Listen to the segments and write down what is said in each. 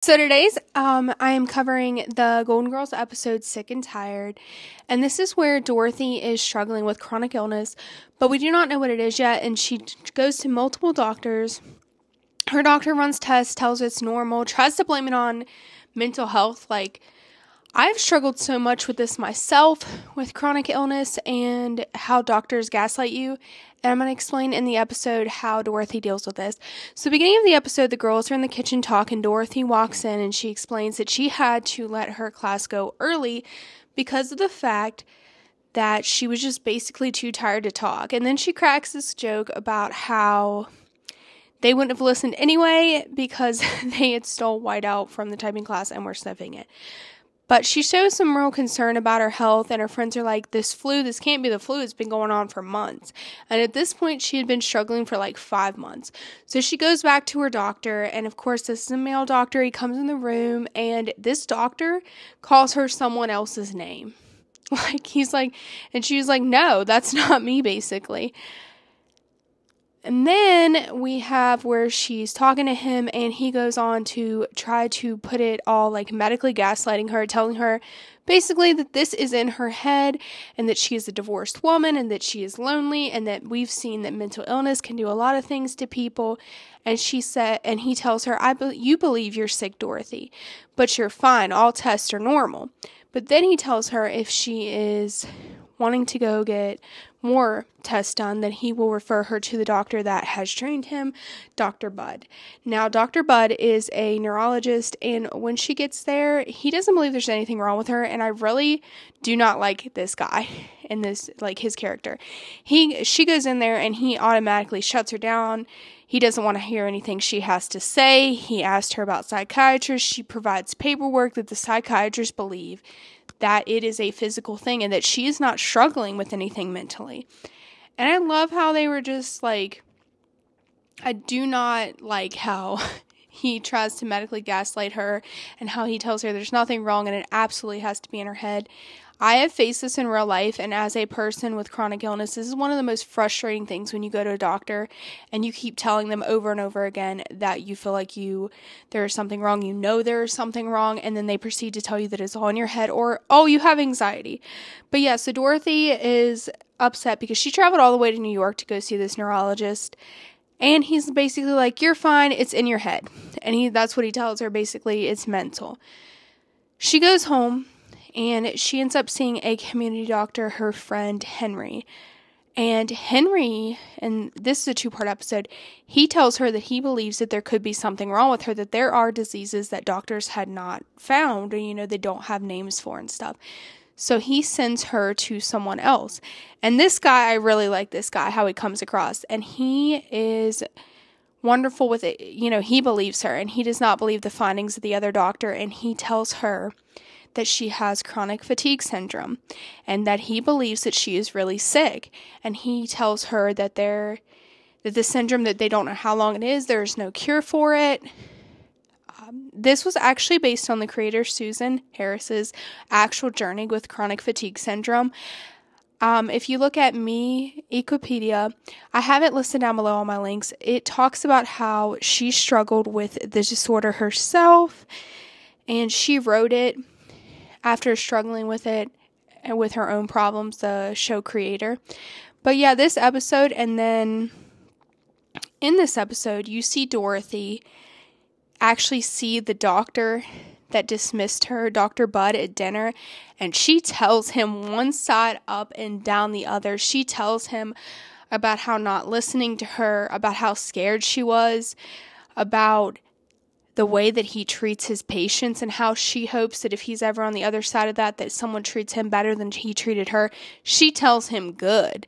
So today's I am covering the Golden Girls episode Sick and Tired, and this is where Dorothy is struggling with chronic illness, but we do not know what it is yet, and she goes to multiple doctors. Her doctor runs tests, tells her it's normal, tries to blame it on mental health. Like, I've struggled so much with this myself, with chronic illness and how doctors gaslight you. And I'm going to explain in the episode how Dorothy deals with this. So beginning of the episode, the girls are in the kitchen talking. Dorothy walks in and she explains that she had to let her class go early because of the fact that she was just basically too tired to talk. And then she cracks this joke about how they wouldn't have listened anyway because they had stole whiteout from the typing class and were sniffing it. But she shows some real concern about her health, and her friends are like, this can't be the flu, it's been going on for months. And at this point, she had been struggling for like 5 months. So she goes back to her doctor, and of course, this is a male doctor. He comes in the room, and this doctor calls her someone else's name. And she's like, no, that's not me, basically. And then we have where she's talking to him and he goes on to try to put it all like medically gaslighting her, telling her basically that this is in her head and that she is a divorced woman and that she is lonely and that we've seen that mental illness can do a lot of things to people. And he tells her, you believe you're sick, Dorothy, but you're fine. All tests are normal. But then he tells her if she is wanting to go get more tests done, then he will refer her to the doctor that has trained him, Dr. Budd. Now, Dr. Budd is a neurologist, and when she gets there, he doesn't believe there's anything wrong with her, and I really do not like this guy and this, like, his character. She goes in there, and he automatically shuts her down. He doesn't want to hear anything she has to say. He asked her about psychiatrists. She provides paperwork that the psychiatrists believe that it is a physical thing and that she is not struggling with anything mentally. And I love how they were just like, I do not like how he tries to medically gaslight her and how he tells her there's nothing wrong and it absolutely has to be in her head. I have faced this in real life, and as a person with chronic illness, this is one of the most frustrating things when you go to a doctor and you keep telling them over and over again that you feel like there is something wrong, you know there is something wrong, and then they proceed to tell you that it's all in your head or, oh, you have anxiety. But yeah, so Dorothy is upset because she traveled all the way to New York to go see this neurologist, and he's basically like, you're fine, it's in your head. And that's what he tells her, basically, it's mental. She goes home. And she ends up seeing a community doctor, her friend Henry. And Henry, and this is a 2-part episode, he tells her that he believes that there could be something wrong with her, that there are diseases that doctors had not found, or, they don't have names for and stuff. So he sends her to someone else. And this guy, I really like this guy, how he comes across. And he is wonderful with it. He believes her, and he does not believe the findings of the other doctor. And he tells her that she has chronic fatigue syndrome and that he believes that she is really sick. And he tells her that the syndrome, that they don't know how long it is, there's no cure for it. This was actually based on the creator Susan Harris's actual journey with chronic fatigue syndrome. If you look at Wikipedia, I have it listed down below on my links. It talks about how she struggled with the disorder herself, and she wrote it after struggling with it and with her own problems, the show creator. But yeah, this episode, and then in this episode, you see Dorothy actually see the doctor that dismissed her, Dr. Budd, at dinner, and she tells him one side up and down the other. She tells him about how not listening to her, about how scared she was, about the way that he treats his patients, and how she hopes that if he's ever on the other side of that someone treats him better than he treated her. She tells him good,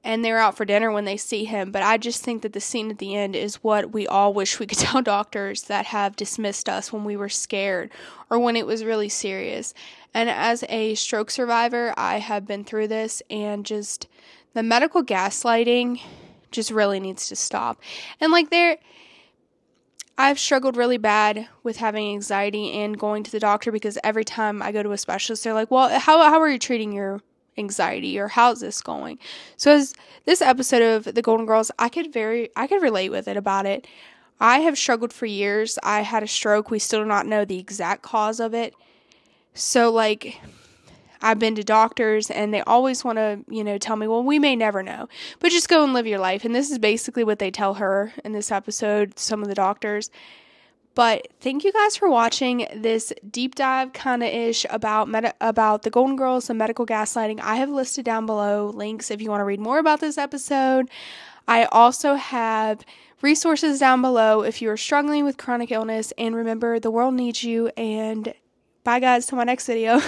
and they're out for dinner when they see him. But I just think that the scene at the end is what we all wish we could tell doctors that have dismissed us when we were scared or when it was really serious. And as a stroke survivor, I have been through this, and just the medical gaslighting just really needs to stop. And I've struggled really bad with having anxiety and going to the doctor, because every time I go to a specialist, they're like, well, how are you treating your anxiety, or how's this going? So as this episode of the Golden Girls, I could relate with it about it. I have struggled for years. I had a stroke. We still do not know the exact cause of it. So, like, I've been to doctors and they always want to, tell me, well, we may never know, but just go and live your life. And this is basically what they tell her in this episode, some of the doctors. But thank you guys for watching this deep dive kind of ish about the Golden Girls and medical gaslighting. I have listed down below links if you want to read more about this episode. I also have resources down below if you are struggling with chronic illness. And remember, the world needs you. And bye guys, till my next video.